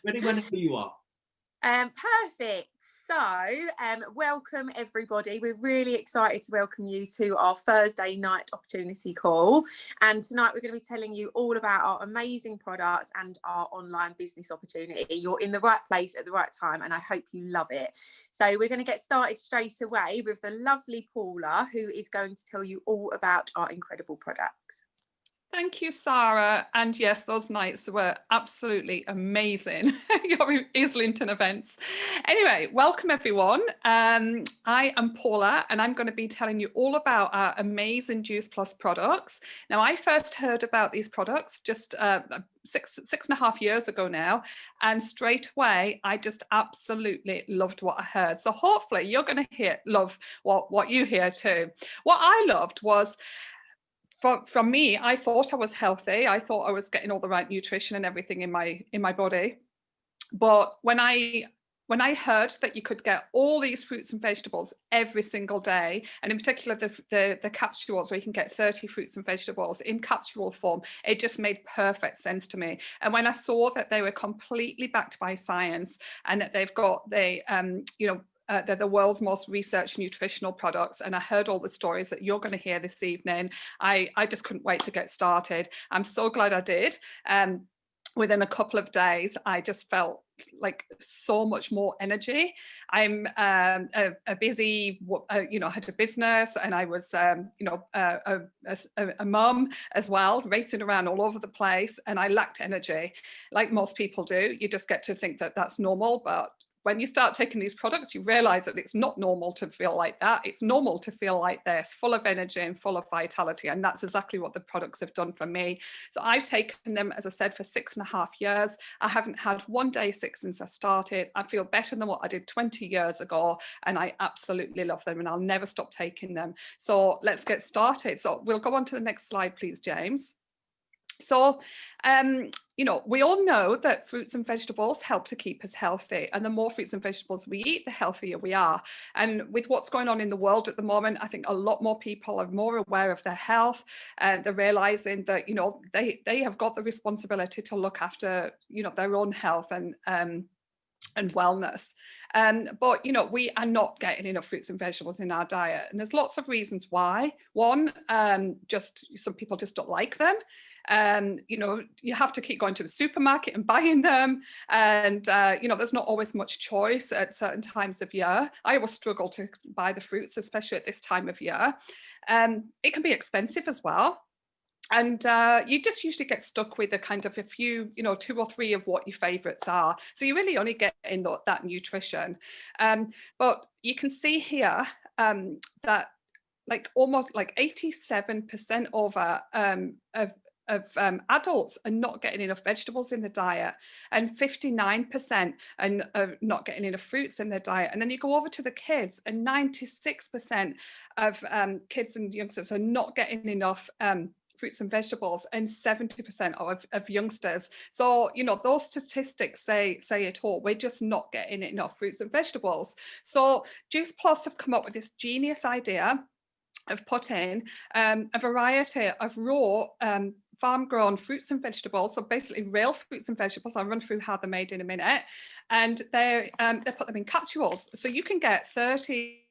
Ready whenever you are. Perfect. So, welcome everybody. We're really excited to welcome you to our Thursday night opportunity call. And tonight we're going to be telling you all about our amazing products and our online business opportunity. You're in the right place at the right time, and I hope you love it. So we're going to get started straight away with the lovely Paula, who is going to tell you all about our incredible products. Thank you, Sara. And yes, those nights were absolutely amazing. Your Islington events. Anyway, welcome everyone. I am Paula, and I'm going to be telling you all about our amazing Juice Plus products. Now, I first heard about these products just six and a half years ago now, and straight away I just absolutely loved what I heard. So hopefully you're going to love what you hear too. What I loved was, from me, I thought I was healthy. I thought I was getting all the right nutrition and everything in my body. But when I heard that you could get all these fruits and vegetables every single day, and in particular the capsules where you can get 30 fruits and vegetables in capsule form, it just made perfect sense to me. And when I saw that they were completely backed by science, and that they've got they're the world's most researched nutritional products, and I heard all the stories that you're going to hear this evening, I just couldn't wait to get started. I'm so glad I did. Within a couple of days, I just felt like so much more energy. I'm a busy, I had a business, and I was, a mum as well, racing around all over the place, and I lacked energy, like most people do. You just get to think that that's normal, but when you start taking these products, you realize that it's not normal to feel like that. It's normal to feel like this, full of energy and full of vitality. And that's exactly what the products have done for me. So I've taken them, as I said, for 6.5 years. I haven't had one day sick since I started. I feel better than what I did 20 years ago. And I absolutely love them, and I'll never stop taking them. So let's get started. So we'll go on to the next slide, please, James. So, we all know that fruits and vegetables help to keep us healthy, and the more fruits and vegetables we eat, the healthier we are. And with what's going on in the world at the moment, I think a lot more people are more aware of their health, and they're realizing that, they have got the responsibility to look after, their own health and wellness. But we are not getting enough fruits and vegetables in our diet, and there's lots of reasons why. One, just some people just don't like them. You have to keep going to the supermarket and buying them, and there's not always much choice at certain times of year. I always struggle to buy the fruits, especially at this time of year. It can be expensive as well. And you just usually get stuck with a kind of a few, 2 or 3 of what your favorites are. So you really only get in that nutrition. But you can see here that almost 87% of adults are not getting enough vegetables in the diet, and 59% are not getting enough fruits in their diet. And then you go over to the kids, and 96% of kids and youngsters are not getting enough fruits and vegetables, and 70% of youngsters. So, those statistics say it all. We're just not getting enough fruits and vegetables. So Juice Plus have come up with this genius idea of putting a variety of raw farm-grown fruits and vegetables, so basically real fruits and vegetables. I'll run through how they're made in a minute. And they put them in capsules. So you can get 30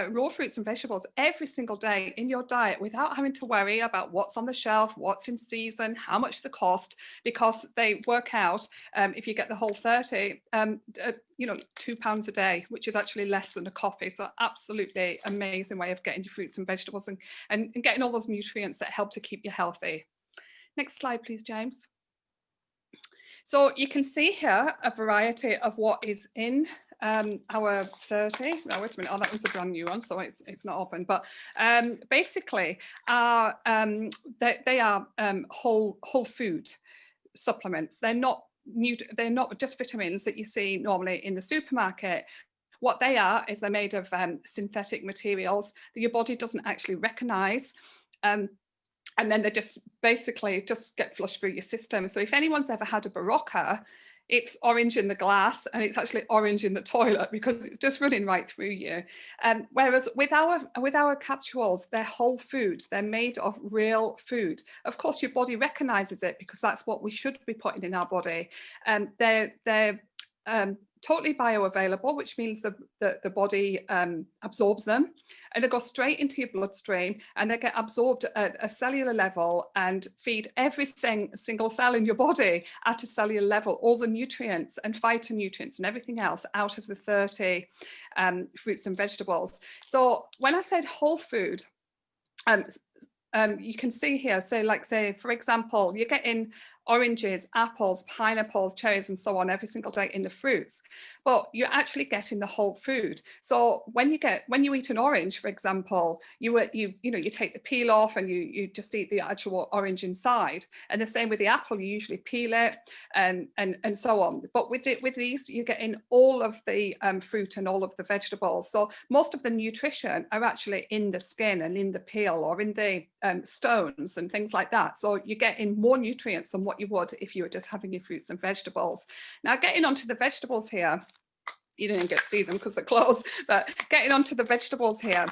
raw fruits and vegetables every single day in your diet without having to worry about what's on the shelf, what's in season, how much they cost, because they work out, if you get the whole 30, £2 a day, which is actually less than a coffee. So absolutely amazing way of getting your fruits and vegetables and getting all those nutrients that help to keep you healthy. Next slide, please, James. So you can see here a variety of what is in our 30. Oh, wait a minute. Oh, that one's a brand new one, so it's not open. But basically, they are whole food supplements. They're not just vitamins that you see normally in the supermarket. What they are is they're made of synthetic materials that your body doesn't actually recognize. And then they just basically get flushed through your system. So if anyone's ever had a Barocca, it's orange in the glass, and it's actually orange in the toilet because it's just running right through you. Whereas with our capsules, they're whole food. They're made of real food. Of course, your body recognizes it because that's what we should be putting in our body. They're totally bioavailable, which means the body absorbs them, and they go straight into your bloodstream, and they get absorbed at a cellular level and feed every single cell in your body at a cellular level, all the nutrients and phytonutrients and everything else out of the 30 fruits and vegetables. So when I said whole food, you can see here, say, for example, you're getting oranges, apples, pineapples, cherries, and so on every single day in the fruits, but you're actually getting the whole food. So when you eat an orange, for example, you take the peel off and you just eat the actual orange inside. And the same with the apple, you usually peel it and so on. But with these, you're getting all of the fruit and all of the vegetables. So most of the nutrition are actually in the skin and in the peel or in the stones and things like that. So you're getting more nutrients than what you would if you were just having your fruits and vegetables. Now, getting onto the vegetables here, you didn't get to see them because they're closed, but getting onto the vegetables here,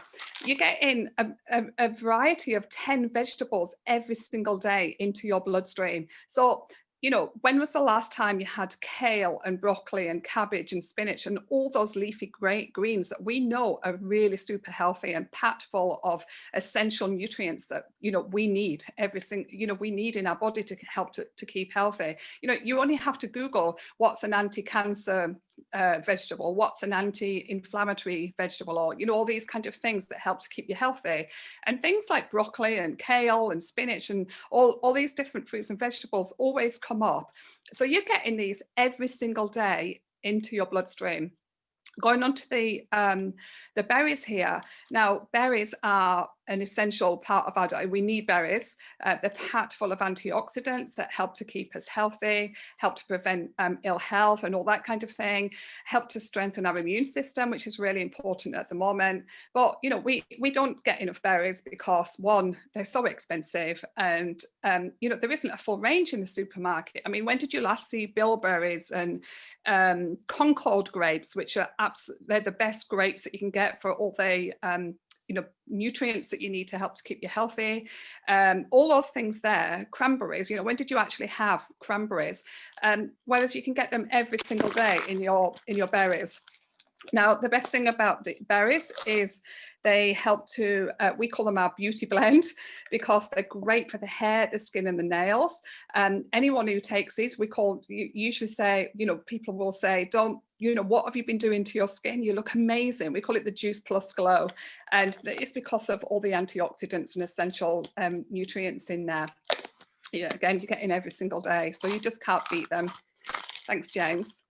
you get in a variety of 10 vegetables every single day into your bloodstream. So, when was the last time you had kale and broccoli and cabbage and spinach and all those leafy greens that we know are really super healthy and packed full of essential nutrients that, we need we need in our body to help to keep healthy. You only have to Google what's an anti-cancer vegetable, what's an anti-inflammatory vegetable, or all these kind of things that help to keep you healthy. And things like broccoli and kale and spinach and all these different fruits and vegetables always come up. So you're getting these every single day into your bloodstream. Going on to the berries here. Now, berries are an essential part of our diet. We need berries. They're packed full of antioxidants that help to keep us healthy, help to prevent ill health and all that kind of thing, help to strengthen our immune system, which is really important at the moment. But, we don't get enough berries because, one, they're so expensive, and, there isn't a full range in the supermarket. I mean, when did you last see bilberries and Concord grapes, which are they're the best grapes that you can get for all the nutrients that you need to help to keep you healthy, all those things there. Cranberries, when did you actually have cranberries? Whereas you can get them every single day in your berries. Now, the best thing about the berries is they help to, we call them our beauty blend because they're great for the hair, the skin and the nails. Anyone who takes these, usually say, people will say, what have you been doing to your skin? You look amazing. We call it the Juice Plus Glow. And it's because of all the antioxidants and essential nutrients in there. Again, you're getting every single day. So you just can't beat them. Thanks, James.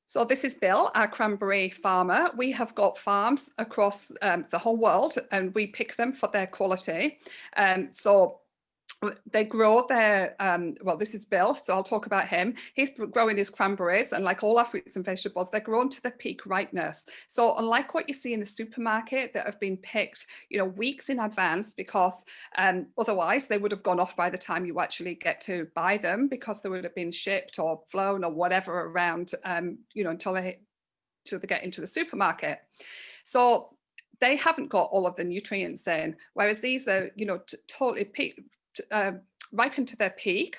So this is Bill, our cranberry farmer. We have got farms across the whole world, and we pick them for their quality. So they grow their, this is Bill, so I'll talk about him. He's growing his cranberries, and like all our fruits and vegetables, they're grown to the peak ripeness. So unlike what you see in the supermarket that have been picked, weeks in advance, because otherwise they would have gone off by the time you actually get to buy them, because they would have been shipped or flown or whatever around, until they get into the supermarket. So they haven't got all of the nutrients in, whereas these are, totally ripened to their peak.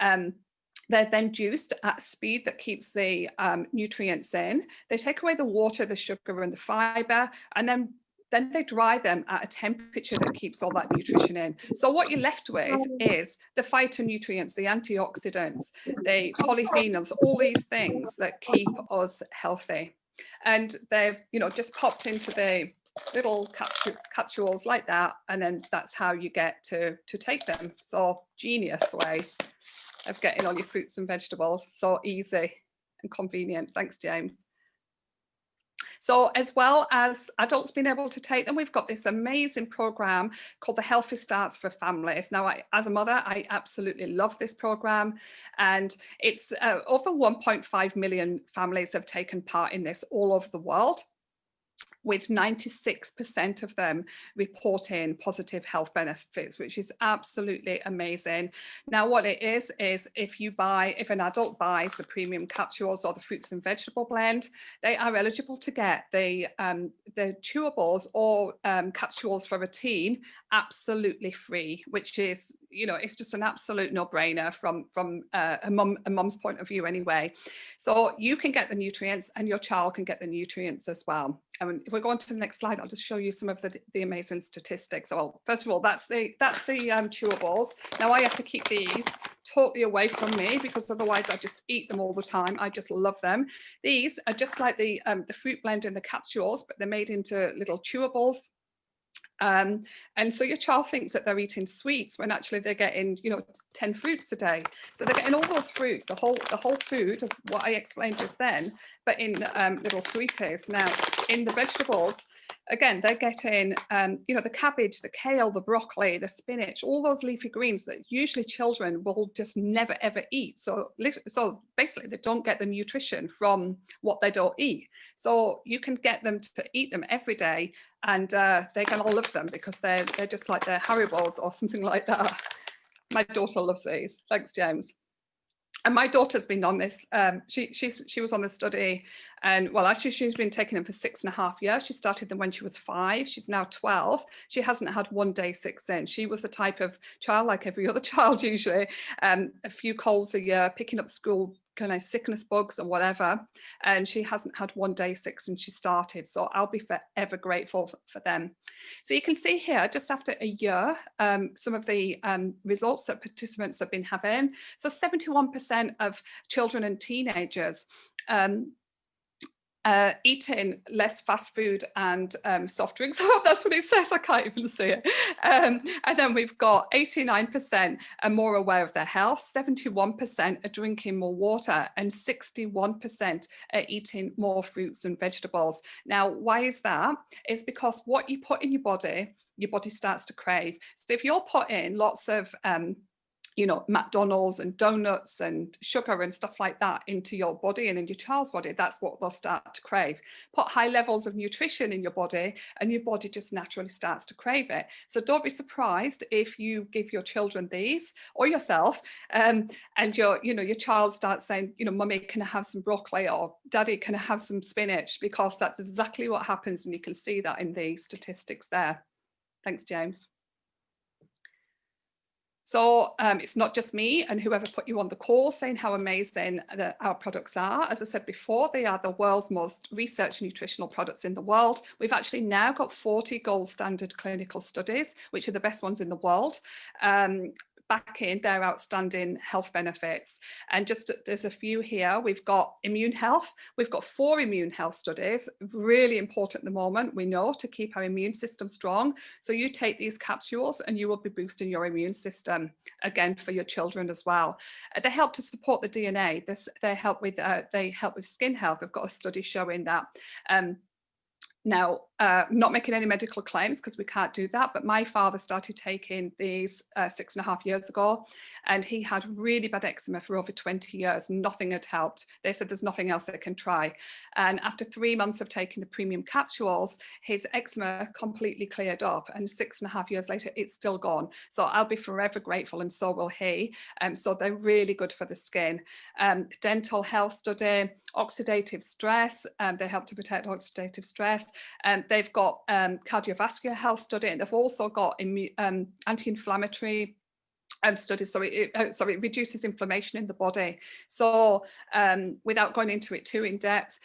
They're then juiced at a speed that keeps the nutrients in. They take away the water, the sugar and the fiber, and then they dry them at a temperature that keeps all that nutrition in. So what you're left with is the phytonutrients, the antioxidants, the polyphenols, all these things that keep us healthy. And they've, just popped into the little capsules like that, and then that's how you get to take them. So genius way of getting all your fruits and vegetables, so easy and convenient. Thanks, James. So as well as adults being able to take them, we've got this amazing program called the Healthy Starts for Families. Now, as a mother, I absolutely love this program, and it's over 1.5 million families have taken part in this all over the world. with 96% of them reporting positive health benefits, which is absolutely amazing. Now, what it is if an adult buys the premium capsules or the fruits and vegetable blend, they are eligible to get the chewables or capsules for a teen absolutely free, which is, it's just an absolute no-brainer from a mum's point of view anyway. So you can get the nutrients and your child can get the nutrients as well. And if we go on to the next slide, I'll just show you some of the amazing statistics. Well, first of all, that's the chewables. Now I have to keep these totally away from me because otherwise I just eat them all the time. I just love them. These are just like the fruit blend in the capsules, but they're made into little chewables. And so your child thinks that they're eating sweets when actually they're getting 10 fruits a day. So they're getting all those fruits, the whole food of what I explained just then, but in little sweeties. Now in the vegetables, again, they're getting the cabbage, the kale, the broccoli, the spinach, all those leafy greens that usually children will just never ever eat. So basically they don't get the nutrition from what they don't eat. So you can get them to eat them every day, and they're going to love them because they're just like their Haribos or something like that. My daughter loves these. Thanks, James. And my daughter's been on this. She was on the study, and well, actually, she's been taking them for 6.5 years. She started them when she was 5. She's now 12. She hasn't had one day sick since. She was the type of child, like every other child, usually, a few colds a year, picking up school kind of sickness bugs or whatever, and she hasn't had one day sick since she started. So I'll be forever grateful for them. So you can see here, just after a year, some of the results that participants have been having. So 71% of children and teenagers eating less fast food and soft drinks. Oh, that's what it says. I can't even see it. And then we've got 89% are more aware of their health, 71% are drinking more water, and 61% are eating more fruits and vegetables. Now, why is that? It's because what you put in your body starts to crave. So if you're putting lots of McDonald's and donuts and sugar and stuff like that into your body and in your child's body, that's what they'll start to crave. Put high levels of nutrition in your body and your body just naturally starts to crave it. So don't be surprised if you give your children these or yourself and your child starts saying, mummy, can I have some broccoli, or daddy, can I have some spinach? Because that's exactly what happens, and you can see that in the statistics there. Thanks, James. So it's not just me and whoever put you on the call saying how amazing our products are. As I said before, they are the world's most researched nutritional products in the world. We've actually now got 40 gold standard clinical studies, which are the best ones in the world, backing their outstanding health benefits. And just there's a few here. We've got immune health. We've got 4 immune health studies, really important at the moment, we know, to keep our immune system strong. So you take these capsules and you will be boosting your immune system, again, for your children as well. They help to support the DNA. They help with skin health. We've got a study showing that. Now, not making any medical claims because we can't do that, but my father started taking these 6.5 years ago, and he had really bad eczema for over 20 years. Nothing had helped. They said there's nothing else they can try. And after 3 months of taking the premium capsules, his eczema completely cleared up, and 6.5 years later, it's still gone. So I'll be forever grateful, and so will he. So they're really good for the skin. Dental health study, oxidative stress, they help to protect oxidative stress. They've got cardiovascular health study, and they've also got anti-inflammatory studies. It reduces inflammation in the body. So without going into it too in depth,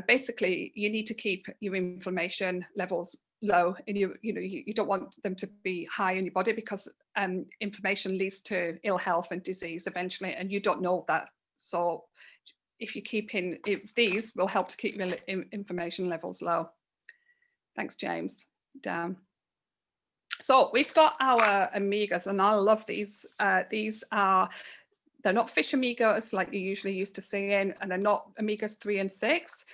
basically you need to keep your inflammation levels low, and you don't want them to be high in your body, because inflammation leads to ill health and disease eventually, and you don't know that. So these will help to keep your inflammation levels low. Thanks, James. Down. So we've got our omegas, and I love these. They're not fish omegas like you're usually used to seeing, and they're not omegas 3 and 6.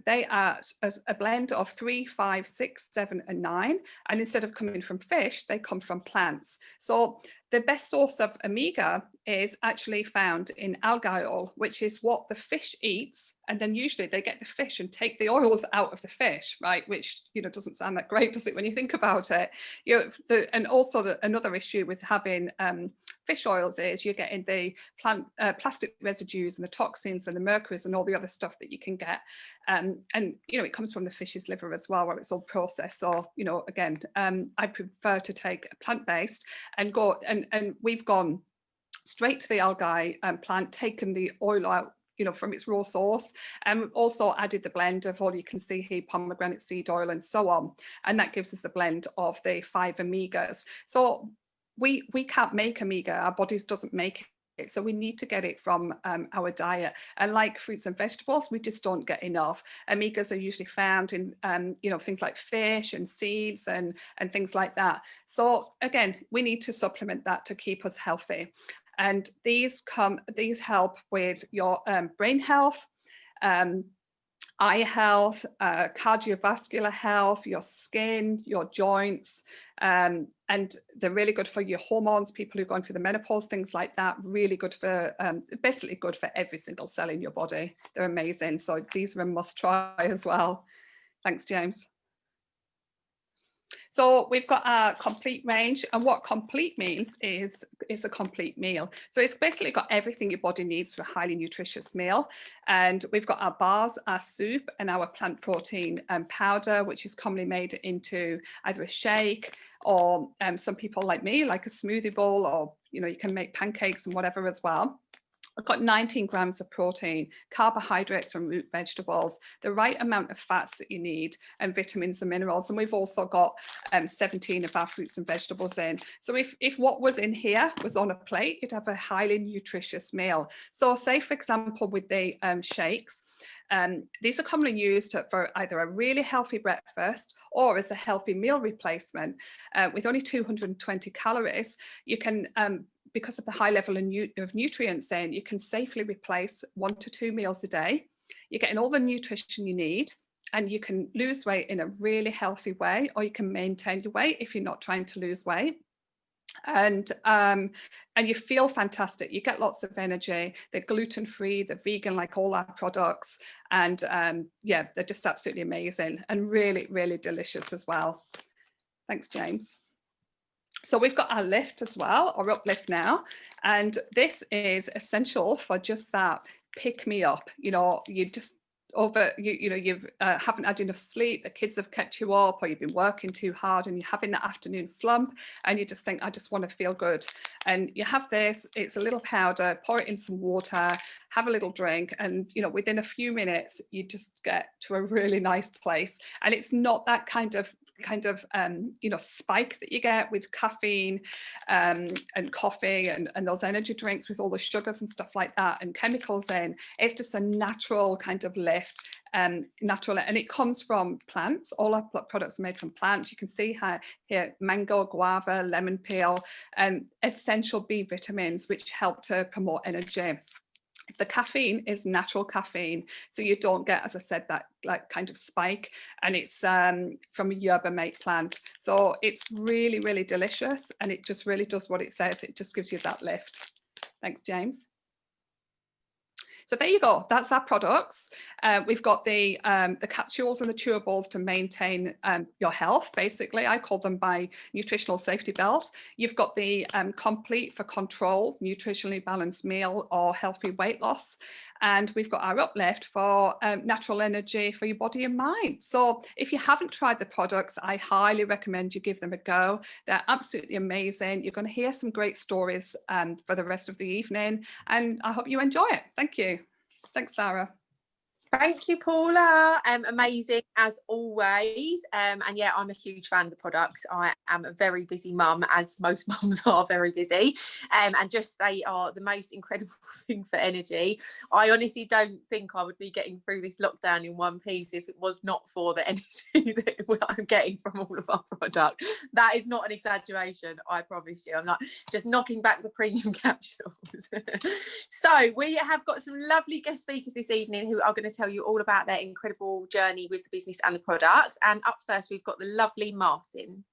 They are a blend of 3, 5, 6, 7, and 9. And instead of coming from fish, they come from plants. So the best source of omega is actually found in algae oil, which is what the fish eats. And then usually they get the fish and take the oils out of the fish, right? Which, doesn't sound that great, does it, when you think about it? And also another issue with having fish oils is you're getting the plastic residues and the toxins and the mercuries and all the other stuff that you can get. And it comes from the fish's liver as well, where it's all processed. So, again, I prefer to take a plant-based and go, and we've gone straight to the algae plant, taken the oil out, from its raw source, and also added the blend of all you can see here, pomegranate seed oil and so on. And that gives us the blend of the 5 omegas. So we can't make omega, our bodies doesn't make it. So we need to get it from our diet. And like fruits and vegetables, we just don't get enough. Omegas are usually found in, things like fish and seeds and things like that. So again, we need to supplement that to keep us healthy. And these help with your brain health, eye health, cardiovascular health, your skin, your joints, and they're really good for your hormones, people who are going through the menopause, things like that, really good for, basically good for every single cell in your body. They're amazing. So these are a must try as well. Thanks, James. So we've got our complete range, and what complete means is a complete meal. So it's basically got everything your body needs for a highly nutritious meal. And we've got our bars, our soup, and our plant protein powder, which is commonly made into either a shake or some people like me, like a smoothie bowl, or you can make pancakes and whatever as well. I've got 19 grams of protein, carbohydrates from root vegetables, the right amount of fats that you need, and vitamins and minerals. And we've also got 17 of our fruits and vegetables in. So if what was in here was on a plate, you'd have a highly nutritious meal. So say, for example, with the shakes, these are commonly used for either a really healthy breakfast or as a healthy meal replacement. With only 220 calories, you can, because of the high level of nutrients in, you can safely replace 1 to 2 meals a day. You're getting all the nutrition you need, and you can lose weight in a really healthy way, or you can maintain your weight if you're not trying to lose weight. And you feel fantastic. You get lots of energy. They're gluten-free, they're vegan, like all our products. And yeah, they're just absolutely amazing and really, really delicious as well. Thanks, James. So we've got our lift as well, or uplift now. And this is essential for just that pick me up. You just you haven't had enough sleep, the kids have kept you up, or you've been working too hard and you're having that afternoon slump, and you just think, I just want to feel good. And you have this, it's a little powder, pour it in some water, have a little drink, and within a few minutes you just get to a really nice place. And it's not that kind of spike that you get with caffeine and coffee and those energy drinks with all the sugars and stuff like that and chemicals in. It's just a natural kind of lift, natural, and it comes from plants. All our products are made from plants. You can see here mango, guava, lemon peel, and essential B vitamins, which help to promote energy. The caffeine is natural caffeine, so you don't get, as I said, that like kind of spike, and it's from a yerba mate plant. So it's really, really delicious, and it just really does what it says. It just gives you that lift. Thanks, James. So there you go, that's our products. We've got the capsules and the chewables to maintain your health, basically. I call them my nutritional safety belt. You've got the complete for control, nutritionally balanced meal or healthy weight loss. And we've got our uplift for natural energy for your body and mind. So if you haven't tried the products, I highly recommend you give them a go. They're absolutely amazing. You're going to hear some great stories for the rest of the evening, and I hope you enjoy it. Thank you. Thanks, Sara. Thank you, Paula. Amazing as always. And yeah, I'm a huge fan of the product. I am a very busy mum, as most mums are very busy. And just they are the most incredible thing for energy. I honestly don't think I would be getting through this lockdown in one piece if it was not for the energy that I'm getting from all of our products. That is not an exaggeration, I promise you. I'm not just knocking back the premium capsules. So we have got some lovely guest speakers this evening who are going to tell you all about their incredible journey with the business and the products. And up first, we've got the lovely Marcin.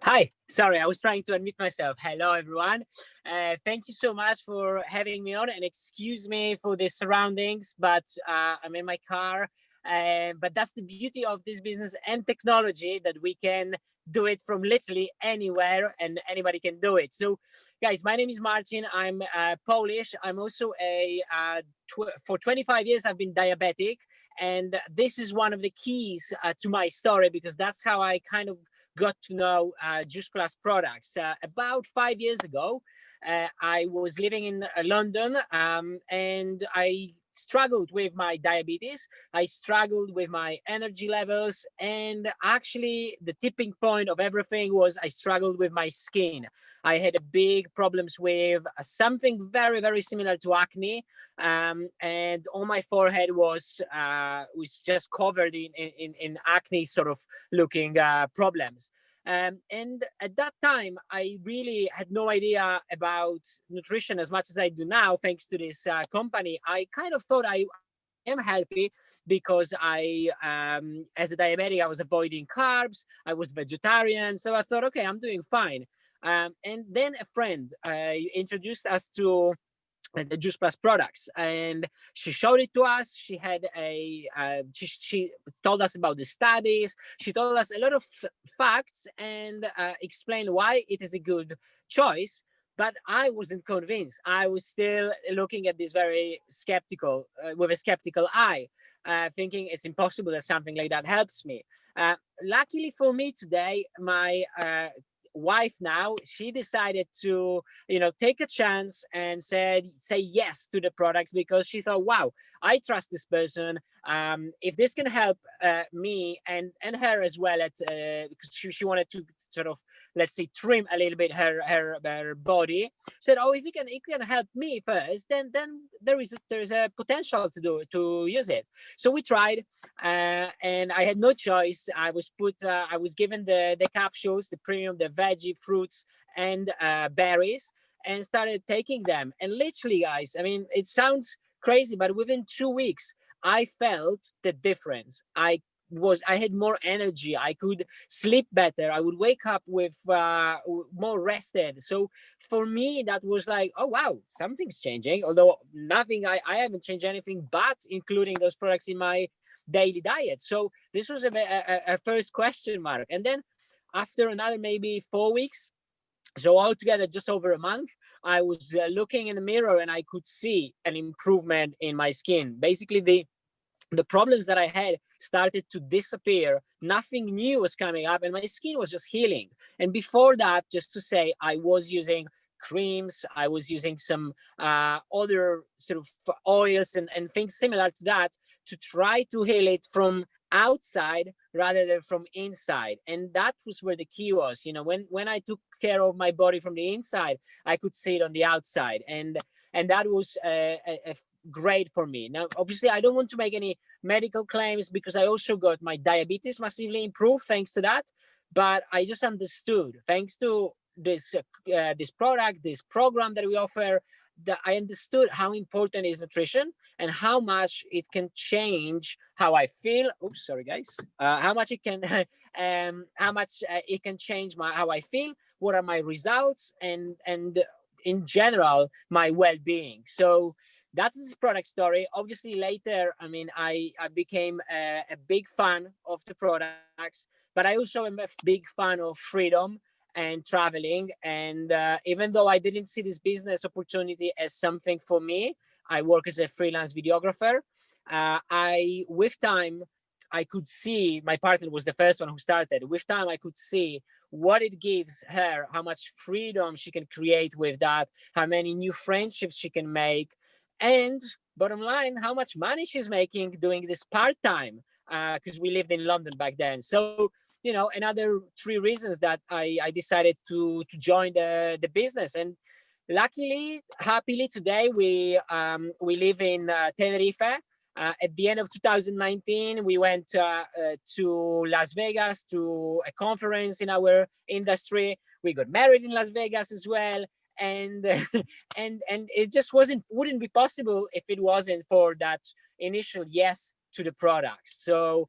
Hi, sorry, I was trying to unmute myself. Hello, everyone. Thank you so much for having me on, and excuse me for the surroundings, but I'm in my car. But that's the beauty of this business and technology, that we can do it from literally anywhere and anybody can do it. So, guys, my name is Martin. I'm Polish. I'm also for 25 years, I've been diabetic. And this is one of the keys to my story, because that's how I kind of got to know Juice Plus products. About 5 years ago, I was living in London, and I struggled with my diabetes. I struggled with my energy levels, and actually the tipping point of everything was I struggled with my skin. I had a big problems with something very, very similar to acne, and on my forehead was just covered in acne sort of looking problems. And at that time, I really had no idea about nutrition as much as I do now, thanks to this company. I kind of thought I am healthy because as a diabetic, I was avoiding carbs. I was vegetarian. So I thought, okay, I'm doing fine. And then a friend introduced us to the Juice Plus products, and she showed it to us. She had she told us about the studies. She told us a lot of facts, and explained why it is a good choice. But I wasn't convinced. I was still looking at this very skeptical, with a skeptical eye, thinking it's impossible that something like that helps me. Luckily for me today, my wife now, she decided to take a chance and say yes to the products, because she thought, wow, I trust this person. If this can help me and her as well, because she wanted to sort of, let's say, trim a little bit her body, said, oh, if it can help me first, then there's a potential to use it. So we tried, and I had no choice. I was given the capsules, the premium, the veggie, fruits, and berries, and started taking them. And literally, guys, I mean, it sounds crazy, but within 2 weeks, I felt the difference. I had more energy. I could sleep better. I would wake up with more rested. So for me, that was like, oh wow, something's changing. Although I haven't changed anything, but including those products in my daily diet. So this was a first question mark. And then after another maybe 4 weeks, so altogether just over a month, I was looking in the mirror and I could see an improvement in my skin. Basically, the problems that I had started to disappear. Nothing new was coming up, and my skin was just healing. And before that, just to say, I was using creams, I was using some other sort of oils and things similar to that, to try to heal it from outside rather than from inside. And that was where the key was. When I took care of my body from the inside, I could see it on the outside. And that was a great for me. Now, obviously, I don't want to make any medical claims, because I also got my diabetes massively improved thanks to that. But I just understood, thanks to this product, this program that we offer, that I understood how important is nutrition and how much it can change how I feel. Oops, sorry guys. How much it can, it can change how I feel. What are my results, and in general my well-being. So that's this product story. Obviously later, I mean, I became a big fan of the products, but I also am a big fan of freedom and traveling. And even though I didn't see this business opportunity as something for me, I work as a freelance videographer. With time, I could see, my partner was the first one who started. With time, I could see what it gives her, how much freedom she can create with that, how many new friendships she can make, and bottom line, how much money she's making doing this part-time, because we lived in London back then. So, another 3 reasons that I decided to join the business. And luckily, happily today, we live in Tenerife. At the end of 2019, we went to Las Vegas to a conference in our industry. We got married in Las Vegas as well. And and it just wouldn't be possible if it wasn't for that initial yes to the products. So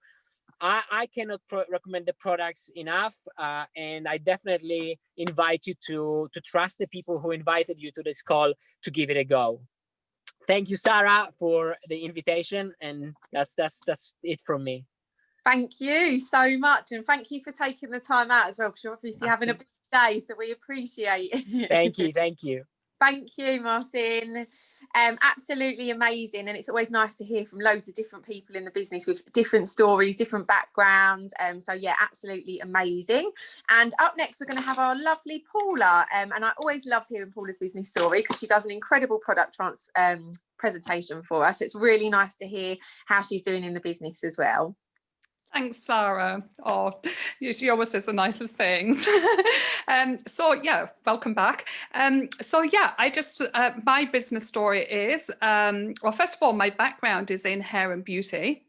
I cannot recommend the products enough, and I definitely invite you to trust the people who invited you to this call to give it a go. Thank you, Sara, for the invitation, and that's it from me. Thank you so much, and thank you for taking the time out as well, because you're obviously having a big day, so we appreciate it. Thank you. Thank you, Martin. Absolutely amazing, and it's always nice to hear from loads of different people in the business with different stories, different backgrounds. So yeah, absolutely amazing. And up next, we're going to have our lovely Paula, and I always love hearing Paula's business story because she does an incredible product presentation for us. It's really nice to hear how she's doing in the business as well. Thanks, Sara. Oh, she always says the nicest things. So yeah, welcome back. So yeah, my business story is, well, first of all, my background is in hair and beauty.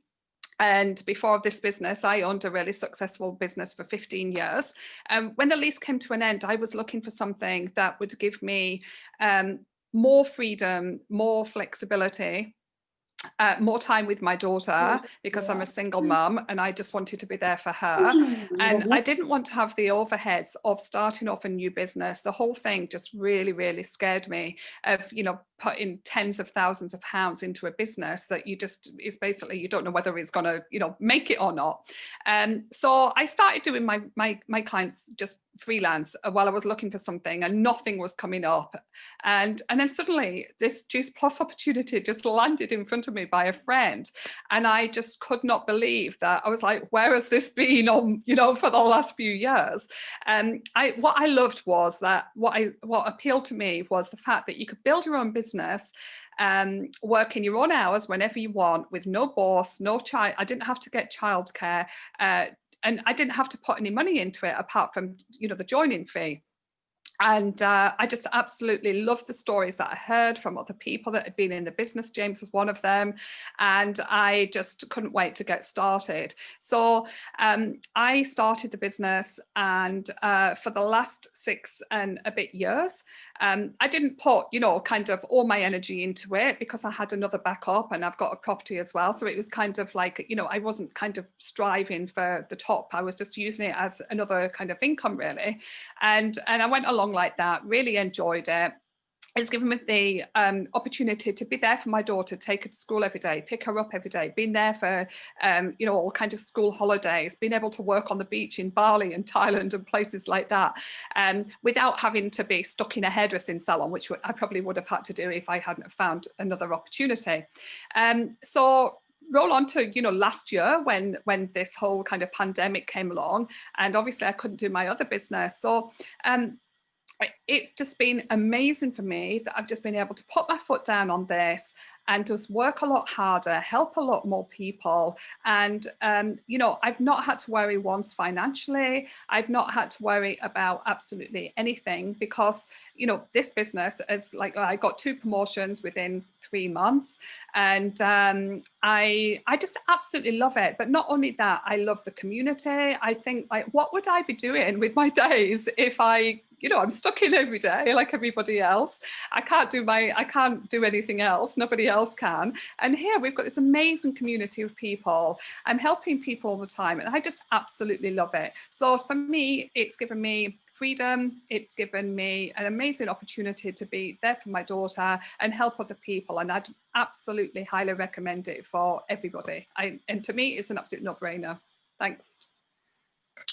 And before this business, I owned a really successful business for 15 years. When the lease came to an end, I was looking for something that would give me more freedom, more flexibility, more time with my daughter, because I'm a single mum and I just wanted to be there for her. And I didn't want to have the overheads of starting off a new business. The whole thing just really, really scared me of, putting tens of thousands of pounds into a business that you don't know whether it's going to, make it or not. So I started doing my clients just freelance while I was looking for something, and nothing was coming up. And then suddenly this Juice Plus opportunity just landed in front of me by a friend. And I just could not believe that. I was like, where has this been on, for the last few years? What I loved was that what appealed to me was the fact that you could build your own business, work in your own hours whenever you want, with no boss, no child. I didn't have to get childcare, and I didn't have to put any money into it apart from, the joining fee. And I just absolutely loved the stories that I heard from other people that had been in the business. James was one of them. And I just couldn't wait to get started. So I started the business, and for the last 6 and a bit years, I didn't put, kind of all my energy into it, because I had another backup and I've got a property as well. So it was kind of like, I wasn't kind of striving for the top. I was just using it as another kind of income, really. And I went along like that, really enjoyed it. It's given me the opportunity to be there for my daughter, take her to school every day, pick her up every day, being there for, all kinds of school holidays, being able to work on the beach in Bali and Thailand and places like that, without having to be stuck in a hairdressing salon, which I probably would have had to do if I hadn't found another opportunity. So roll on to last year when this whole kind of pandemic came along, and obviously I couldn't do my other business. So it's just been amazing for me that I've just been able to put my foot down on this and just work a lot harder, help a lot more people. And, I've not had to worry once financially. I've not had to worry about absolutely anything, because, this business is like, I got 2 promotions within 3 months, and I just absolutely love it. But not only that, I love the community. I think, like, what would I be doing with my days if I'm stuck in every day like everybody else? I can't do anything else. Nobody else can. And here we've got this amazing community of people. I'm helping people all the time, and I just absolutely love it. So for me, it's given me freedom. It's given me an amazing opportunity to be there for my daughter and help other people. And I'd absolutely highly recommend it for everybody. And to me, it's an absolute no-brainer. Thanks.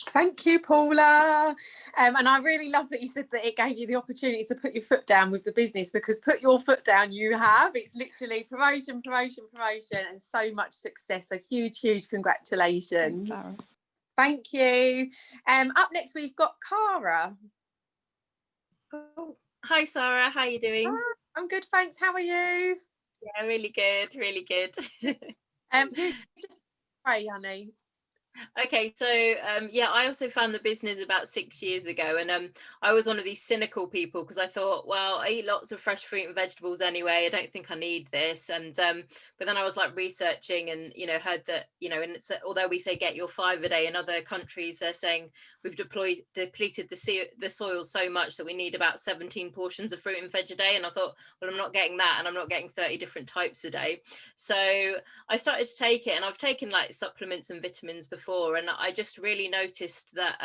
Thank you, Paula. And I really love that you said that it gave you the opportunity to put your foot down with the business, because put your foot down you have. It's literally promotion, and so much success. So huge congratulations. Thanks, Sara. Thank you. Up next, we've got Cara. Oh, hi, Sara. How are you doing? I'm good, thanks. How are you? Yeah, really good. You just pray, honey. Okay, so I also found the business about 6 years ago, and I was one of these cynical people, because I thought, well, I eat lots of fresh fruit and vegetables anyway. I don't think I need this. And but then I was like researching, and heard that and it's, although we say get your 5 a day, in other countries they're saying we've depleted the soil so much that we need about 17 portions of fruit and veg a day. And I thought, well, I'm not getting that, and I'm not getting 30 different types a day. So I started to take it, and I've taken like supplements and vitamins before, before, and I just really noticed that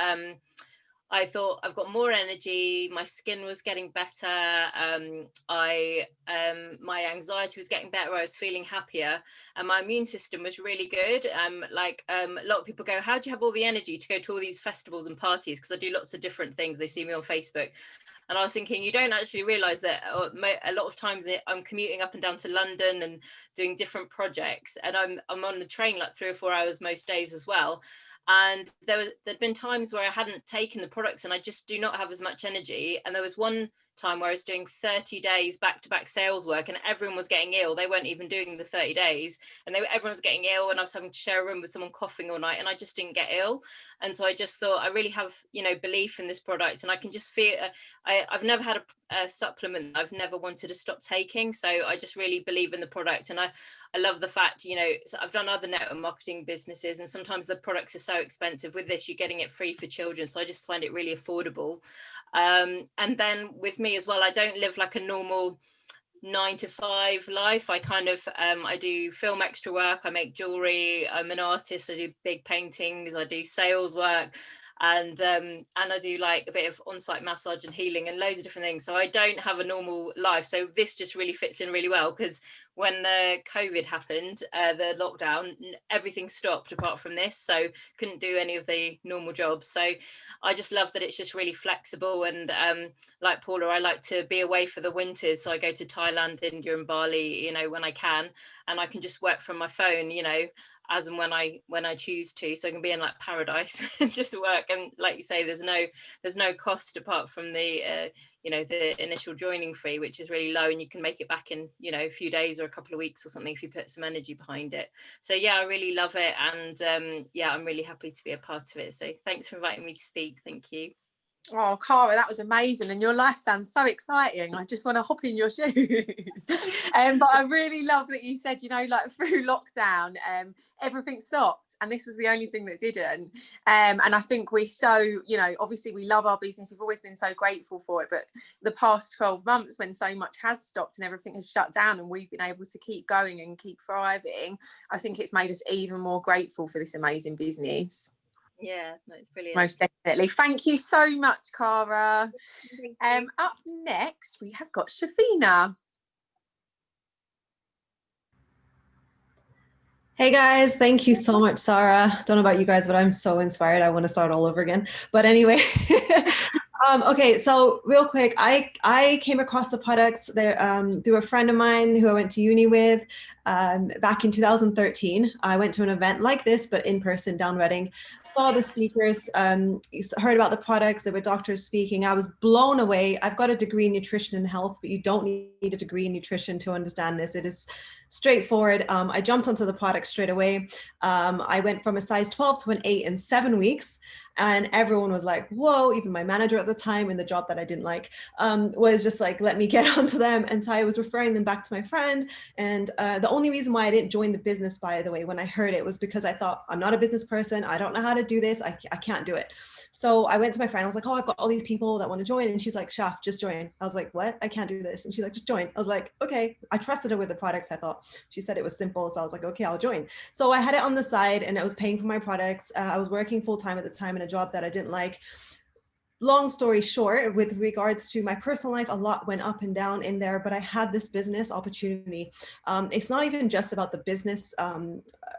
I thought I've got more energy, my skin was getting better, my anxiety was getting better, I was feeling happier, and my immune system was really good. A lot of people go, how do you have all the energy to go to all these festivals and parties? Because I do lots of different things. They see me on Facebook. And I was thinking, you don't actually realise that a lot of times I'm commuting up and down to London and doing different projects, and I'm on the train like 3 or 4 hours most days as well. And there'd been times where I hadn't taken the products and I just do not have as much energy. And there was one time where I was doing 30 days back-to-back sales work, and everyone was getting ill. They weren't even doing the 30 days, and everyone was getting ill, and I was having to share a room with someone coughing all night, and I just didn't get ill. And so I just thought, I really have, belief in this product, and I can just feel, I've never had a supplement I've never wanted to stop taking. So I just really believe in the product. And I love the fact, so I've done other network marketing businesses, and sometimes the products are so expensive. With this, you're getting it free for children. So I just find it really affordable. And then with me as well, I don't live like a normal 9-to-5 life. I kind of I do film extra work, I make jewelry, I'm an artist, I do big paintings, I do sales work, and I do like a bit of on-site massage and healing and loads of different things. So I don't have a normal life. So this just really fits in really well, because when the COVID happened, the lockdown, everything stopped apart from this. So couldn't do any of the normal jobs. So I just love that it's just really flexible. And like Paula, I like to be away for the winters. So I go to Thailand, India and Bali, when I can, and I can just work from my phone, as and when I choose to. So I can be in like paradise and just work. And like you say, there's no cost apart from the the initial joining fee, which is really low, and you can make it back in a few days or a couple of weeks or something if you put some energy behind it. So yeah, I really love it, and yeah, I'm really happy to be a part of it. So thanks for inviting me to speak. Thank you. Oh, Cara, that was amazing, and your life sounds so exciting. I just want to hop in your shoes. But I really love that you said, like through lockdown, everything stopped, and this was the only thing that didn't. And I think we obviously we love our business. We've always been so grateful for it, but the past 12 months, when so much has stopped and everything has shut down, and we've been able to keep going and keep thriving, I think it's made us even more grateful for this amazing business. Yeah, no, it's brilliant. Most definitely. Thank you so much, Cara. Up next, we have got Shavina. Hey guys, thank you so much, Sara. Don't know about you guys, but I'm so inspired. I want to start all over again. But anyway, okay, so real quick, I came across the products there through a friend of mine who I went to uni with back in 2013. I went to an event like this, but in person down Reading, saw the speakers, heard about the products. There were doctors speaking. I was blown away. I've got a degree in nutrition and health, but you don't need a degree in nutrition to understand this. It is straightforward. I jumped onto the product straight away. I went from a size 12 to an 8 in 7 weeks. And everyone was like, whoa, even my manager at the time in the job that I didn't like was just like, let me get onto them. And so I was referring them back to my friend. And the only reason why I didn't join the business, by the way, when I heard it, was because I thought, I'm not a business person. I don't know how to do this. I can't do it. So I went to my friend. I was like, oh, I've got all these people that want to join. And she's like, Shaf, just join. I was like, what? I can't do this. And she's like, just join. I was like, okay. I trusted her with the products. I thought she said it was simple. So I was like, okay, I'll join. So I had it on the side and I was paying for my products. I was working full time at the time in a job that I didn't like. Long story short, with regards to my personal life, a lot went up and down in there, but I had this business opportunity. It's not even just about the business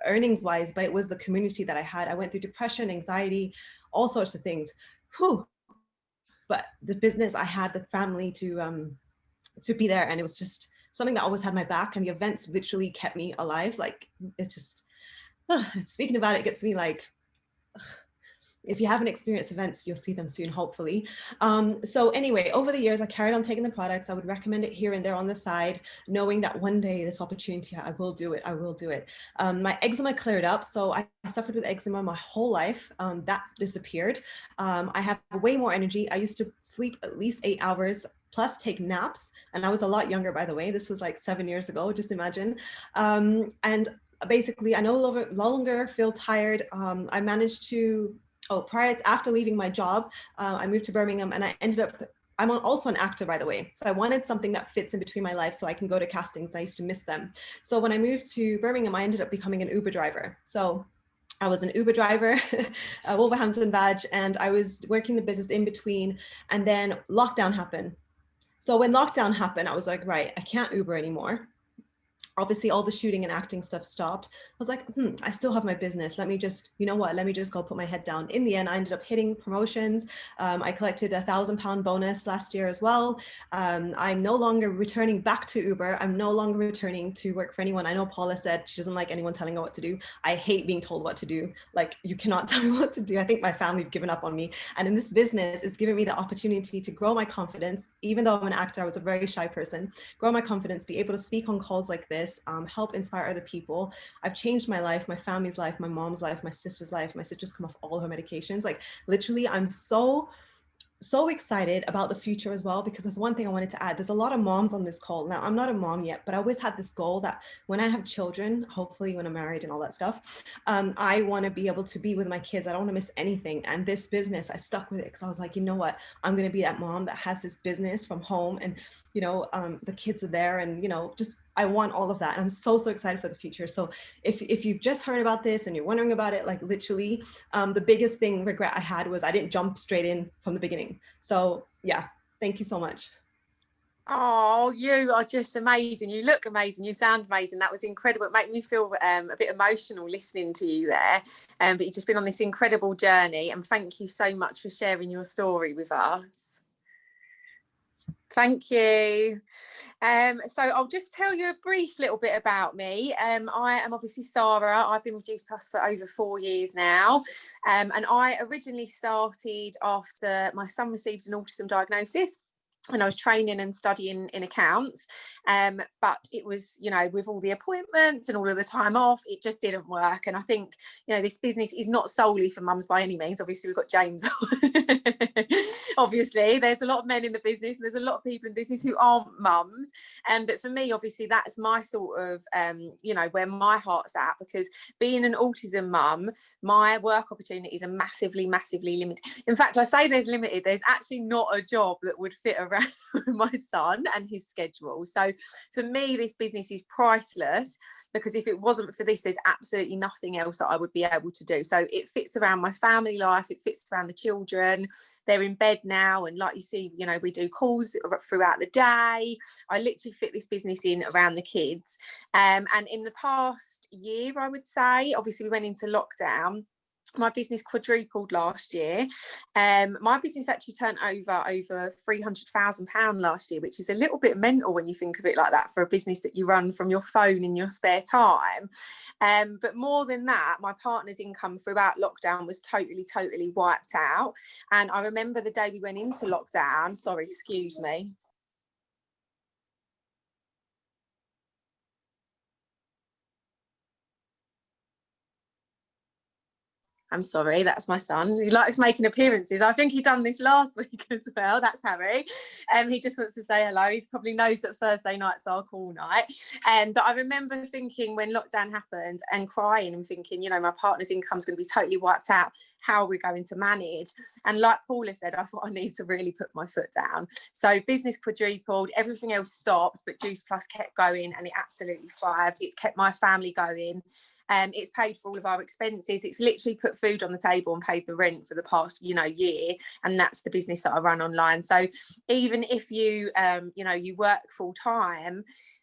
earnings wise, but it was the community that I had. I went through depression, anxiety, all sorts of things. Whew. But the business, I had the family to be there, and it was just something that always had my back, and the events literally kept me alive. Like, it's just, speaking about it gets me like, if you haven't experienced events, you'll see them soon, hopefully. So anyway, over the years, I carried on taking the products. I would recommend it here and there on the side, knowing that one day this opportunity, I will do it. I will do it. My eczema cleared up. So I suffered with eczema my whole life. That's disappeared. I have way more energy. I used to sleep at least 8 hours plus take naps. And I was a lot younger, by the way. This was like 7 years ago, just imagine. And basically, I no longer feel tired. I managed to, after leaving my job, I moved to Birmingham, and I ended up, I'm also an actor, by the way. So I wanted something that fits in between my life so I can go to castings. I used to miss them. So when I moved to Birmingham, I ended up becoming an Uber driver. So I was an Uber driver, a Wolverhampton badge, and I was working the business in between. And then lockdown happened. So when lockdown happened, I was like, right, I can't Uber anymore. Obviously all the shooting and acting stuff stopped. I was like, I still have my business. Let me just, you know what? Let me just go put my head down. In the end, I ended up hitting promotions. I collected a £1,000 bonus last year as well. I'm no longer returning back to Uber. I'm no longer returning to work for anyone. I know Paula said she doesn't like anyone telling her what to do. I hate being told what to do. Like, you cannot tell me what to do. I think my family have given up on me. And in this business, it's given me the opportunity to grow my confidence. Even though I'm an actor, I was a very shy person, grow my confidence, be able to speak on calls like this, help inspire other people. I've changed my life, my family's life, my mom's life, my sister's life. My sister's come off all her medications. Like, literally, I'm so excited about the future as well, because there's one thing I wanted to add. There's a lot of moms on this call. Now, I'm not a mom yet, but I always had this goal that when I have children, hopefully when I'm married and all that stuff, I want to be able to be with my kids. I don't want to miss anything. And this business, I stuck with it because I was like, you know what? I'm going to be that mom that has this business from home, and, you know, the kids are there, and, you know, just, I want all of that. And I'm so excited for the future. So if you've just heard about this and you're wondering about it, like, literally, the biggest regret I had was I didn't jump straight in from the beginning. So yeah, thank you so much. Oh, you are just amazing. You look amazing. You sound amazing. That was incredible. It made me feel a bit emotional listening to you there. But you've just been on this incredible journey, and thank you so much for sharing your story with us. Thank you. So I'll just tell you a brief little bit about me. I am obviously Sara. I've been with Juice Plus for over 4 years now. And I originally started after my son received an autism diagnosis, and I was training and studying in accounts, but it was, you know, with all the appointments and all of the time off, it just didn't work. And I think, you know, this business is not solely for mums by any means. Obviously, we've got James. Obviously, there's a lot of men in the business, and there's a lot of people in business who aren't mums. But for me, obviously, that's my sort of, you know, where my heart's at, because being an autism mum, my work opportunities are massively limited. In fact, I say there's limited. There's actually not a job that would fit around my son and his schedule. So for me, this business is priceless, because if it wasn't for this, there's absolutely nothing else that I would be able to do. So it fits around my family life, it fits around the children. They're in bed now, and like you see, you know, we do calls throughout the day. I literally fit this business in around the kids. And in the past year, I would say, obviously we went into lockdown. My business quadrupled last year. My business actually turned over £300,000 last year, which is a little bit mental when you think of it like that, for a business that you run from your phone in your spare time. But more than that, my partner's income throughout lockdown was totally wiped out. And I remember the day we went into lockdown, sorry, excuse me. I'm sorry, that's my son. He likes making appearances. I think he done this last week as well. That's Harry. He just wants to say hello. He probably knows that Thursday night's our call night. But I remember thinking when lockdown happened and crying and thinking, you know, my partner's income's going to be totally wiped out. How are we going to manage? And like Paula said, I thought I need to really put my foot down. So business quadrupled, everything else stopped, but Juice Plus kept going, and it absolutely thrived. It's kept my family going. It's paid for all of our expenses. It's literally put food on the table and paid the rent for the past, you know, year. And that's the business that I run online. So even if you, you know, you work full time,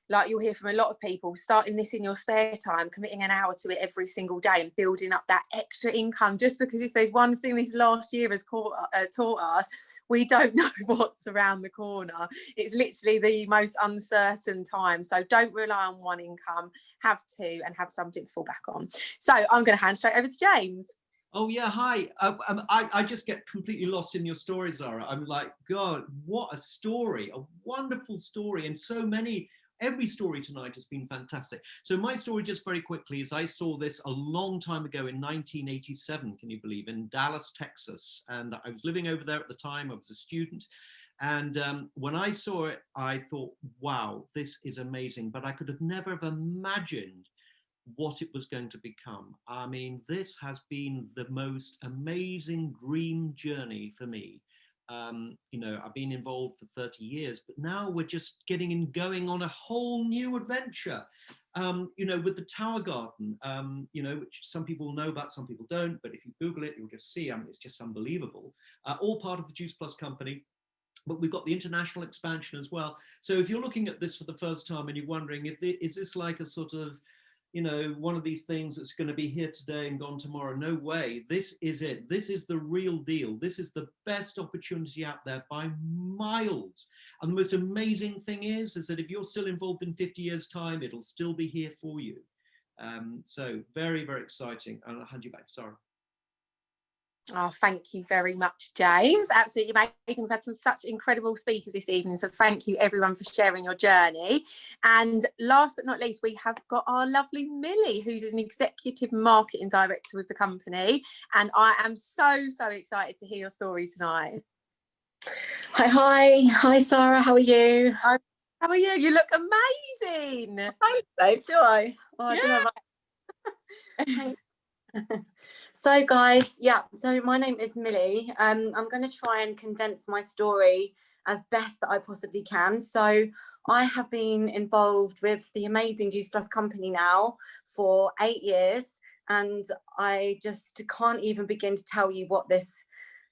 like you'll hear from a lot of people, starting this in your spare time, committing an hour to it every single day and building up that extra income, just because if there's one thing this last year has taught us, we don't know what's around the corner. It's literally the most uncertain time. So don't rely on one income, have two, and have something to fall back on. So I'm going to hand straight over to James. Oh yeah, hi. I just get completely lost in your story, Sara. I'm like, God, what a story, a wonderful story, and so many. Every story tonight has been fantastic. So my story, just very quickly, is I saw this a long time ago in 1987, can you believe, in Dallas, Texas. And I was living over there at the time. I was a student. And when I saw it, I thought, wow, this is amazing. But I could have never have imagined what it was going to become. I mean, this has been the most amazing dream journey for me. You know, I've been involved for 30 years, but now we're just getting and going on a whole new adventure. you know, with the Tower Garden, you know, which some people know about, some people don't, but if you Google it, you'll just see, I mean, it's just unbelievable. All part of the Juice Plus company. But we've got the international expansion as well. So if you're looking at this for the first time and you're wondering, is this like a sort of, you know, one of these things that's going to be here today and gone tomorrow? No way. This is it. This is the real deal. This is the best opportunity out there by miles. And the most amazing thing is that if you're still involved in 50 years' time, it'll still be here for you. So very, very exciting. And I'll hand you back to Sara. Oh, thank you very much, James. Absolutely amazing. We've had such incredible speakers this evening. So thank you everyone for sharing your journey. And last but not least, we have got our lovely Millie, who's an executive marketing director with the company. And I am so excited to hear your story tonight. Hi, Sara. How are you? How are you? You look amazing. Thanks, babe. Do I? Oh, I Yeah. don't know. So guys, yeah, so my name is Millie. I'm going to try and condense my story as best that I possibly can. So I have been involved with the amazing Juice Plus company now for 8 years, and I just can't even begin to tell you what this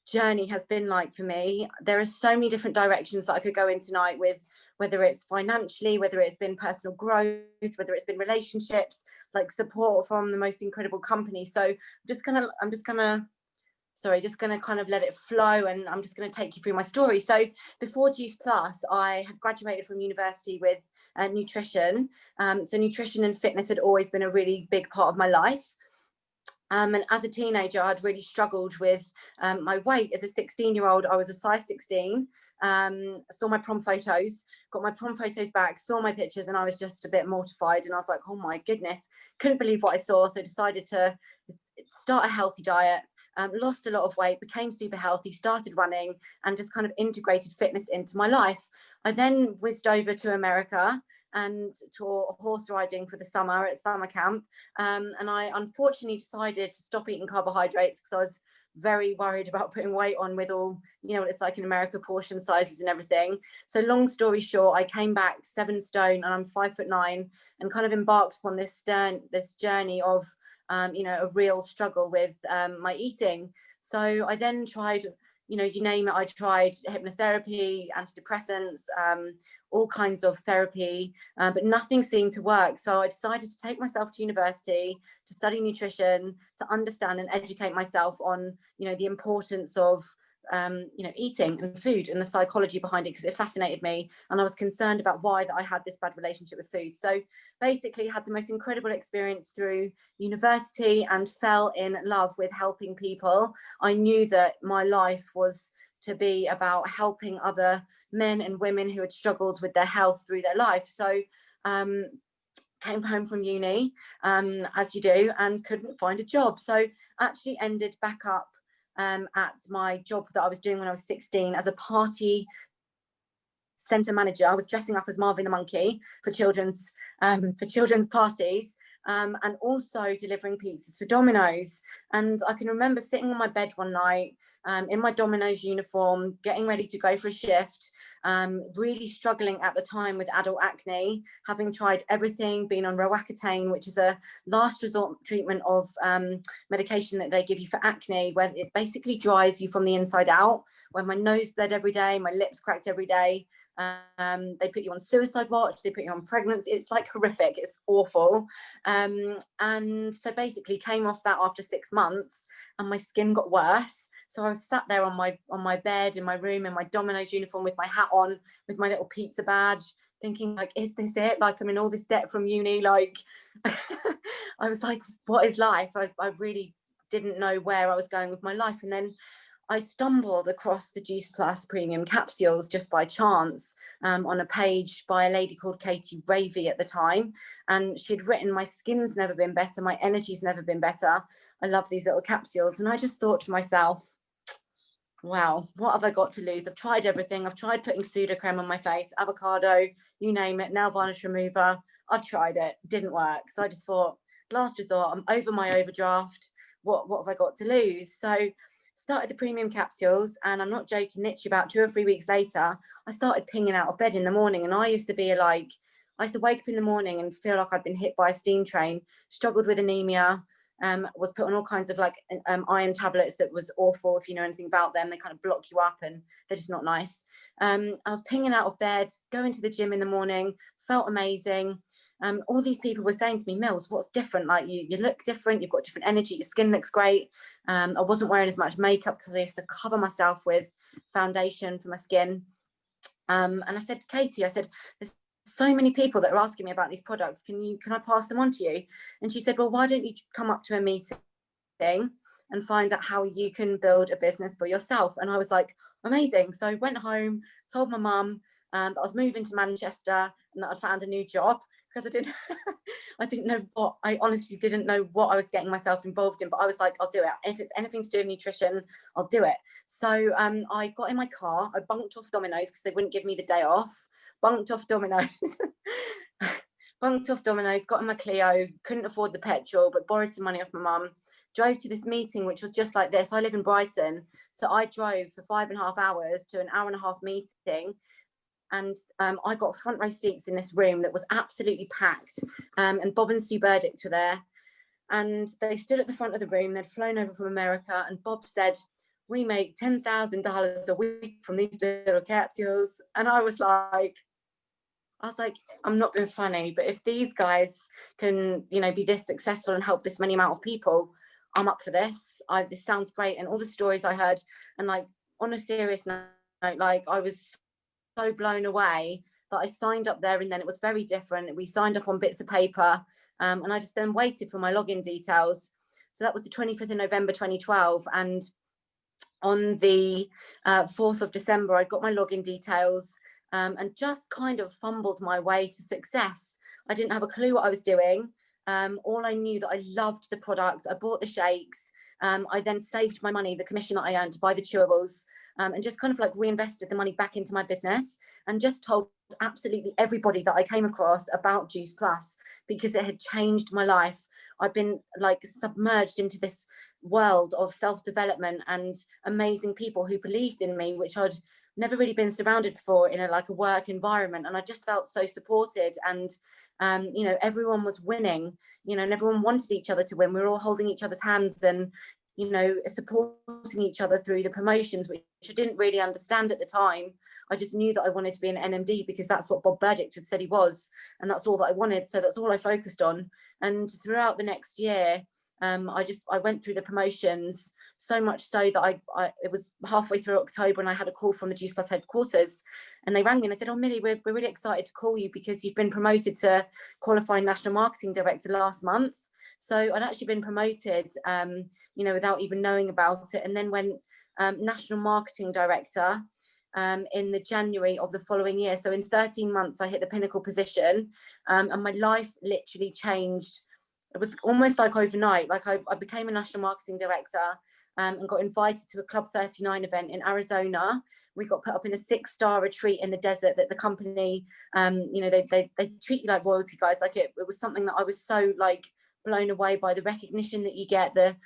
journey has been like for me. There are so many different directions that I could go in tonight with, whether it's financially, whether it's been personal growth, whether it's been relationships, like support from the most incredible company. So I'm just gonna kind of let it flow, and I'm just gonna take you through my story. So before Juice Plus, I had graduated from university with nutrition. So nutrition and fitness had always been a really big part of my life. And as a teenager, I'd really struggled with my weight. As a 16-year-old, I was a size 16. Saw my prom photos, got my prom photos back, saw my pictures, and I was just a bit mortified. And I was like, oh my goodness, couldn't believe what I saw. So decided to start a healthy diet, lost a lot of weight, became super healthy, started running, and just kind of integrated fitness into my life. I then whizzed over to America and taught horse riding for the summer at summer camp. And I unfortunately decided to stop eating carbohydrates because I was very worried about putting weight on with all, you know, what it's like in America, portion sizes and everything. So long story short, I came back 7 stone and I'm 5'9", and kind of embarked upon this journey of, you know, a real struggle with my eating. So I then tried, you know, you name it, I tried hypnotherapy, antidepressants, all kinds of therapy, but nothing seemed to work. So I decided to take myself to university to study nutrition, to understand and educate myself on, you know, the importance of, you know, eating and food and the psychology behind it, because it fascinated me. And I was concerned about why that I had this bad relationship with food. So basically had the most incredible experience through university and fell in love with helping people. I knew that my life was to be about helping other men and women who had struggled with their health through their life. So came home from uni, as you do, and couldn't find a job. So actually ended back up at my job that I was doing when I was 16 as a party centre manager. I was dressing up as Marvin the Monkey for children's parties, and also delivering pizzas for Domino's. And I can remember sitting on my bed one night in my Domino's uniform, getting ready to go for a shift, really struggling at the time with adult acne, having tried everything, been on Roaccutane, which is a last resort treatment of medication that they give you for acne, where it basically dries you from the inside out, where my nose bled every day, my lips cracked every day. They put you on suicide watch, they put you on pregnancy. It's like horrific, it's awful. And so basically came off that after 6 months, and my skin got worse. So I was sat there on my bed in my room in my Domino's uniform with my hat on, with my little pizza badge, thinking like, is this it? Like, I'm in all this debt from uni. Like, I was like, what is life? I really didn't know where I was going with my life. And then I stumbled across the Juice Plus premium capsules just by chance on a page by a lady called Katie Ravey at the time. And she'd written, my skin's never been better, my energy's never been better. I love these little capsules. And I just thought to myself, wow, what have I got to lose? I've tried everything. I've tried putting pseudo-creme on my face, avocado, you name it, nail varnish remover. I've tried it, didn't work. So I just thought, last resort, I'm over my overdraft. What have I got to lose? So started the premium capsules, and I'm not joking, literally about 2 or 3 weeks later, I started pinging out of bed in the morning. And I used to be like, I used to wake up in the morning and feel like I'd been hit by a steam train, struggled with anemia, was put on all kinds of like iron tablets that was awful. If you know anything about them, they kind of block you up and they're just not nice. I was pinging out of bed, going to the gym in the morning, felt amazing. All these people were saying to me, Mills, what's different? Like you look different, you've got different energy, your skin looks great. I wasn't wearing as much makeup because I used to cover myself with foundation for my skin. And I said to Katie, I said, there's so many people that are asking me about these products. Can I pass them on to you? And she said, well, why don't you come up to a meeting and find out how you can build a business for yourself? And I was like, amazing. So I went home, told my mum that I was moving to Manchester and that I'd found a new job, because I didn't know what, I honestly didn't know what I was getting myself involved in, but I was like, I'll do it. If it's anything to do with nutrition, I'll do it. So I got in my car, I bunked off Domino's because they wouldn't give me the day off, bunked off Domino's, got in my Clio, couldn't afford the petrol, but borrowed some money off my mum, drove to this meeting, which was just like this. I live in Brighton, so I drove for 5.5 hours to an 1.5-hour meeting. And I got front row seats in this room that was absolutely packed. And Bob and Sue Burdick were there. And they stood at the front of the room. They'd flown over from America. And Bob said, we make $10,000 a week from these little capsules. And I was like, I'm not being funny, but if these guys can, be this successful and help this many amount of people, I'm up for this. This sounds great. And all the stories I heard, and like on a serious note, like I was so blown away that I signed up there, and then it was very different. We signed up on bits of paper, and I just then waited for my login details. So that was the 25th of November 2012, and on the 4th of December I got my login details, and just kind of fumbled my way to success. I didn't have a clue what I was doing. All I knew that I loved the product. I bought the shakes. I then saved my money, the commission that I earned, to buy the chewables. And just kind of like reinvested the money back into my business, and just told absolutely everybody that I came across about Juice Plus, because it had changed my life. I've been like submerged into this world of self-development and amazing people who believed in me, which I'd never really been surrounded before in a work environment. And I just felt so supported, and everyone was winning, and everyone wanted each other to win. We were all holding each other's hands and supporting each other through the promotions, which I didn't really understand at the time. I just knew that I wanted to be an NMD because that's what Bob Burdick had said he was, and that's all that I wanted. So that's all I focused on. And throughout the next year, I went through the promotions, so much so that it was halfway through October, and I had a call from the Juice Plus headquarters, and they rang me and they said, oh, Millie, we're really excited to call you because you've been promoted to qualifying national marketing director last month. So I'd actually been promoted, without even knowing about it. And then went national marketing director in the January of the following year. So in 13 months, I hit the pinnacle position, and my life literally changed. It was almost like overnight. Like I became a national marketing director and got invited to a Club 39 event in Arizona. We got put up in a 6-star retreat in the desert that the company, they treat you like royalty, guys. Like it was something that I was so blown away by. The recognition that you get, the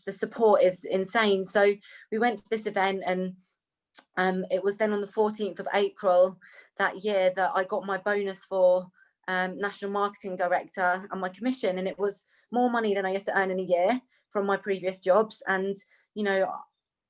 support is insane. So we went to this event, and it was then on the 14th of April that year that I got my bonus for national marketing director and my commission, and it was more money than I used to earn in a year from my previous jobs. And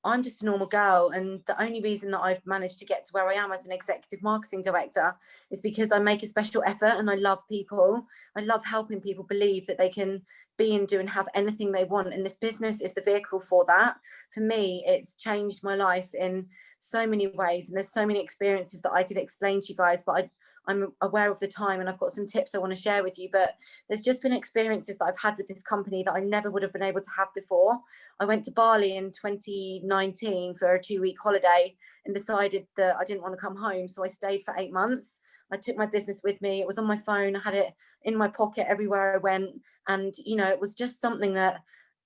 I'm just a normal girl, and the only reason that I've managed to get to where I am as an executive marketing director is because I make a special effort, and I love people. I love helping people believe that they can be and do and have anything they want, and this business is the vehicle for that. For me, it's changed my life in so many ways, and there's so many experiences that I could explain to you guys, but I'm aware of the time, and I've got some tips I want to share with you. But there's just been experiences that I've had with this company that I never would have been able to have before. I went to Bali in 2019 for a 2-week holiday and decided that I didn't want to come home. So I stayed for 8 months. I took my business with me. It was on my phone. I had it in my pocket everywhere I went. And, it was just something that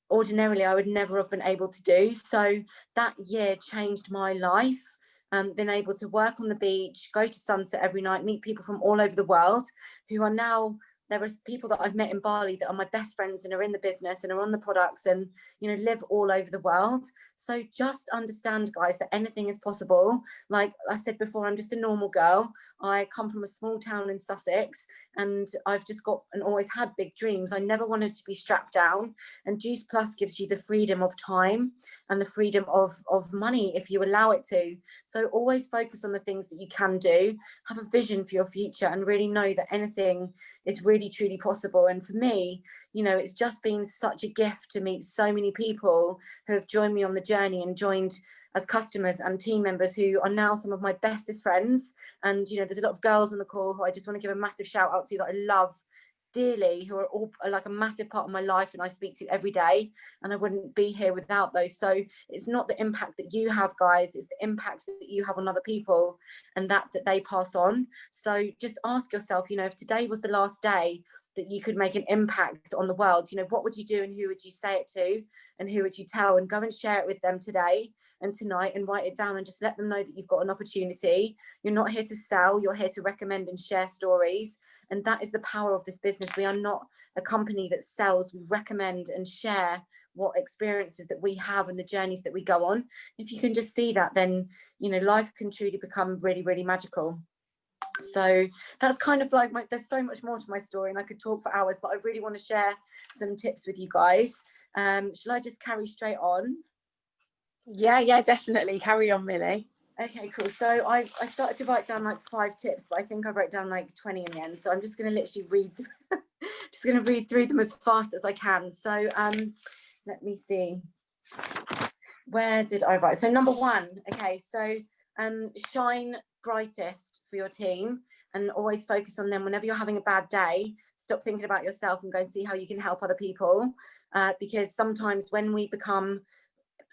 ordinarily I would never have been able to do. So that year changed my life. Been able to work on the beach, go to sunset every night, meet people from all over the world who are now, there are people that I've met in Bali that are my best friends and are in the business and are on the products and, you know, live all over the world. So just understand, guys, that anything is possible. Like I said before, I'm just a normal girl. I come from a small town in Sussex, and I've just got and always had big dreams. I never wanted to be strapped down, and Juice Plus gives you the freedom of time and the freedom of money if you allow it to. So always focus on the things that you can do, have a vision for your future, and really know that anything is really truly possible. And for me, you know, it's just been such a gift to meet so many people who have joined me on the journey and joined as customers and team members who are now some of my bestest friends. And, you know, there's a lot of girls on the call who I just want to give a massive shout out to that I love dearly, who are all like a massive part of my life and I speak to every day, and I wouldn't be here without those. So it's not the impact that you have, guys, it's the impact that you have on other people and that they pass on. So just ask yourself, you know, if today was the last day that you could make an impact on the world, you know, what would you do and who would you say it to and who would you tell? And go and share it with them today and tonight and write it down and just let them know that you've got an opportunity. You're not here to sell, you're here to recommend and share stories. And that is the power of this business. We are not a company that sells, we recommend and share what experiences that we have and the journeys that we go on. If you can just see that, then, you know, life can truly become really, really magical. So that's kind of like there's so much more to my story and I could talk for hours, but I really want to share some tips with you guys. Shall I just carry straight on? Yeah, definitely. Carry on, Millie. Okay, cool. So I started to write down like 5 tips, but I think I wrote down like 20 in the end. So I'm just going to literally read through them as fast as I can. So let me see. Where did I write? So number 1. Okay, so shine brightest for your team and always focus on them. Whenever you're having a bad day, stop thinking about yourself and go and see how you can help other people. Because sometimes when we become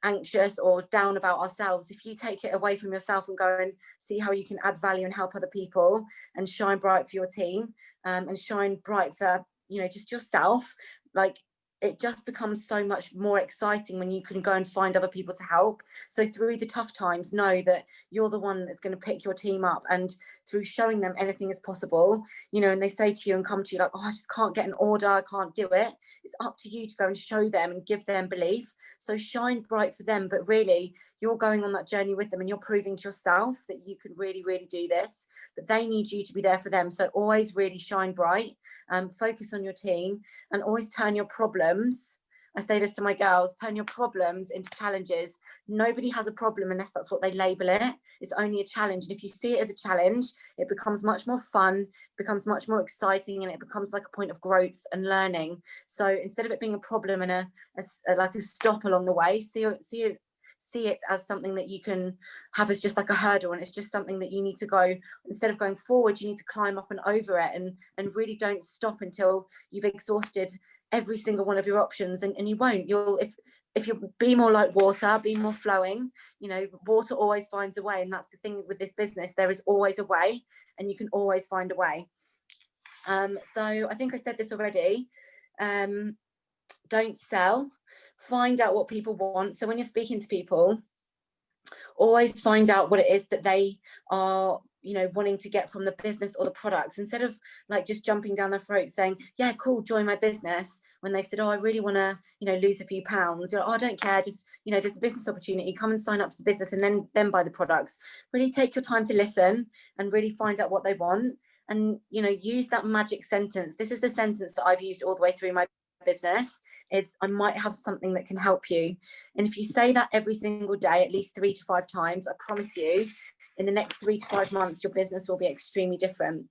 anxious or down about ourselves, if you take it away from yourself and go and see how you can add value and help other people and shine bright for your team, and shine bright for, you know, just yourself, like it just becomes so much more exciting when you can go and find other people to help. So through the tough times, know that you're the one that's going to pick your team up, and through showing them anything is possible, you know, and they say to you and come to you like, oh, I just can't get an order, I can't do it. It's up to you to go and show them and give them belief. So shine bright for them, but really you're going on that journey with them and you're proving to yourself that you can really, really do this, but they need you to be there for them. So always really shine bright, focus on your team, and always turn your problems, I say this to my girls, turn your problems into challenges. Nobody has a problem unless that's what they label it. It's only a challenge. And if you see it as a challenge, it becomes much more fun, becomes much more exciting, and it becomes like a point of growth and learning. So instead of it being a problem and like a stop along the way, see it as something that you can have as just like a hurdle, and it's just something that you need to go, instead of going forward, you need to climb up and over it, and really don't stop until you've exhausted every single one of your options. And you won't, if you be more like water, be more flowing, you know, water always finds a way. And that's the thing with this business, there is always a way, and you can always find a way. So I think I said this already. Don't sell, find out what people want. So when you're speaking to people, always find out what it is that they are, you know, wanting to get from the business or the products, instead of like just jumping down their throat saying, yeah, cool, join my business, when they've said, oh, I really want to, you know, lose a few pounds. You're like, oh, I don't care, just, you know, there's a business opportunity, come and sign up to the business and then buy the products. Really take your time to listen and really find out what they want, and, you know, use that magic sentence. This is the sentence that I've used all the way through my business, is I might have something that can help you. And if you say that every single day, at least 3 to 5 times, I promise you, in the next 3 to 5 months, your business will be extremely different.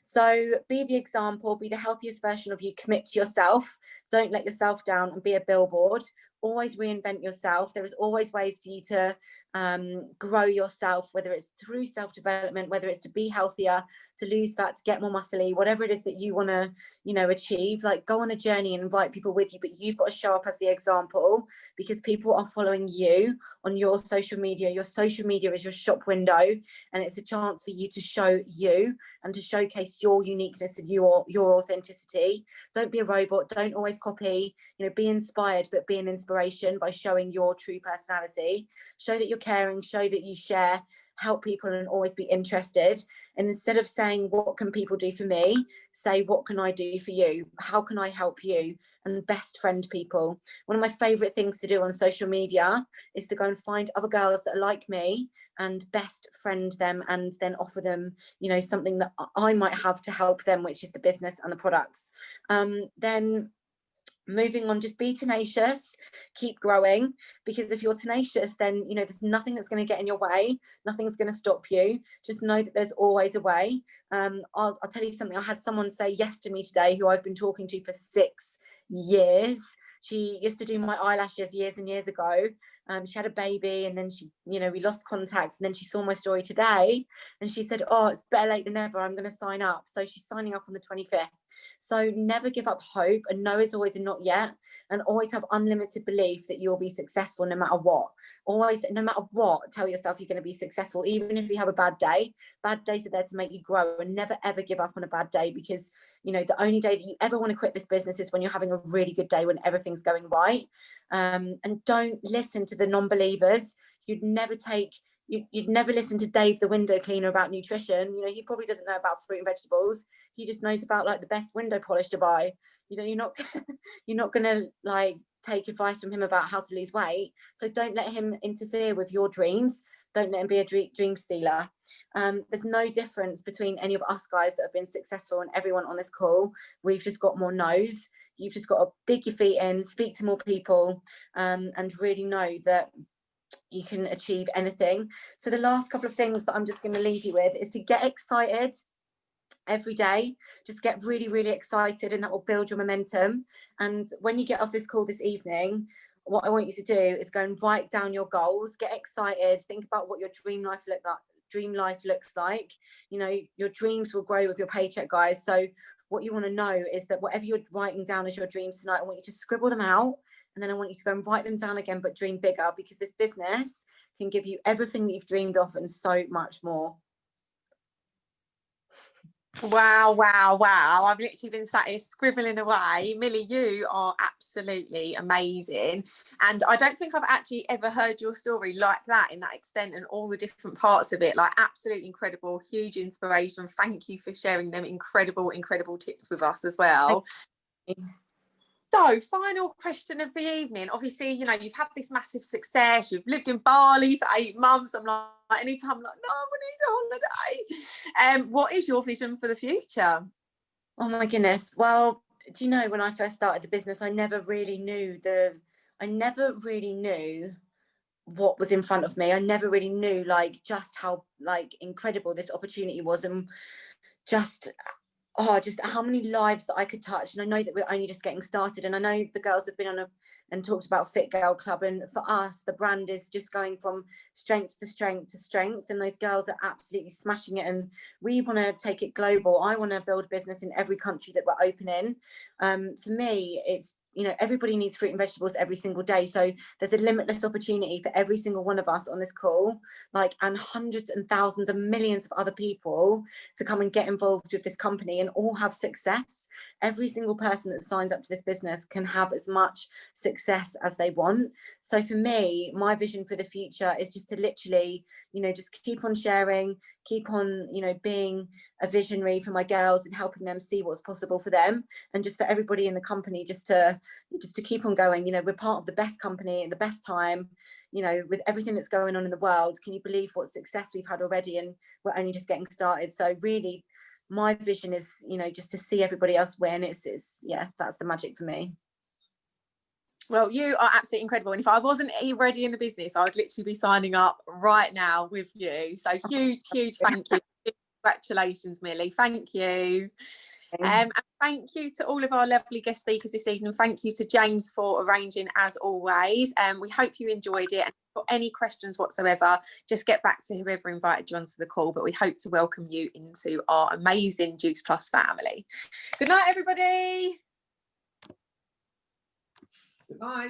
So be the example, be the healthiest version of you, commit to yourself, don't let yourself down, and be a billboard. Always reinvent yourself. There is always ways for you to grow yourself, whether it's through self-development, whether it's to be healthier, to lose fat, to get more muscly, whatever it is that you want to, you know, achieve. Like, go on a journey and invite people with you, but you've got to show up as the example, because people are following you on your social media. Your social media is your shop window, and it's a chance for you to show you and to showcase your uniqueness and your authenticity. Don't be a robot, don't always copy, you know, be inspired, but be an inspiration by showing your true personality. Show that you're caring, show that you share help people and always be interested. And instead of saying, what can people do for me, say, what can I do for you? How can I help you? And best friend people. One of my favorite things to do on social media is to go and find other girls that are like me and best friend them, and then offer them, you know, something that I might have to help them, which is the business and the products. Then moving on, just be tenacious, keep growing, because if you're tenacious, then, you know, there's nothing that's going to get in your way, nothing's going to stop you. Just know that there's always a way. I'll tell you something. I had someone say yes to me today who I've been talking to for 6 years. She used to do my eyelashes years and years ago. She had a baby, and then she, you know, we lost contact, and then she saw my story today and she said, oh, it's better late than never, I'm going to sign up. So she's signing up on the 25th. So never give up hope, and no is always a not yet, and always have unlimited belief that you'll be successful no matter what. Always, no matter what, tell yourself you're going to be successful, even if you have a bad day. Bad days are there to make you grow, and never ever give up on a bad day, because, you know, the only day that you ever want to quit this business is when you're having a really good day, when everything's going right. And don't listen to the non-believers. You'd never listen to Dave the window cleaner about nutrition. You know, he probably doesn't know about fruit and vegetables. He just knows about like the best window polish to buy. You know, you're not gonna like take advice from him about how to lose weight. So don't let him interfere with your dreams. Don't let him be a dream stealer. There's no difference between any of us guys that have been successful and everyone on this call. We've just got more no's. You've just got to dig your feet in, speak to more people, and really know that you can achieve anything. So the last couple of things that I'm just going to leave you with is to get excited every day. Just get really, really excited, and that will build your momentum. And when you get off this call this evening, what I want you to do is go and write down your goals, get excited, think about what your dream life looks like. You know, your dreams will grow with your paycheck, guys. So what you want to know is that whatever you're writing down as your dreams tonight, I want you to scribble them out, and then I want you to go and write them down again, but dream bigger, because this business can give you everything that you've dreamed of and so much more. Wow, wow, wow. I've literally been sat here scribbling away. Millie, you are absolutely amazing. And I don't think I've actually ever heard your story like that, in that extent, and all the different parts of it. Like, absolutely incredible, huge inspiration. Thank you for sharing them incredible tips with us as well. So, final question of the evening. Obviously, you know, you've had this massive success. You've lived in Bali for 8 months. I'm like, anytime I'm like, no, we need a holiday. What is your vision for the future? Oh my goodness. Well, do you know, when I first started the business, I never really knew what was in front of me. I never really knew like just how like incredible this opportunity was, and just how many lives that I could touch. And I know that we're only just getting started, and I know the girls have been on and talked about Fit Girl Club, and for us the brand is just going from strength to strength to strength, and those girls are absolutely smashing it, and we want to take it global. I want to build business in every country that we're opening. For me, it's, you know, everybody needs fruit and vegetables every single day. So there's a limitless opportunity for every single one of us on this call, like, and hundreds and thousands and millions of other people to come and get involved with this company and all have success. Every single person that signs up to this business can have as much success as they want. So for me, my vision for the future is just to literally, you know, just keep on sharing, keep on, you know, being a visionary for my girls and helping them see what's possible for them, and just for everybody in the company just to keep on going. You know, we're part of the best company at the best time, you know, with everything that's going on in the world. Can you believe what success we've had already, and we're only just getting started? So really my vision is, you know, just to see everybody else win. It's yeah, that's the magic for me. Well, you are absolutely incredible. And if I wasn't already in the business, I would literally be signing up right now with you. So huge thank you. Congratulations, Millie. Thank you. And thank you to all of our lovely guest speakers this evening. Thank you to James for arranging, as always. We hope you enjoyed it. And if you've got any questions whatsoever, just get back to whoever invited you onto the call. But we hope to welcome you into our amazing Juice Plus family. Good night, everybody. Goodbye.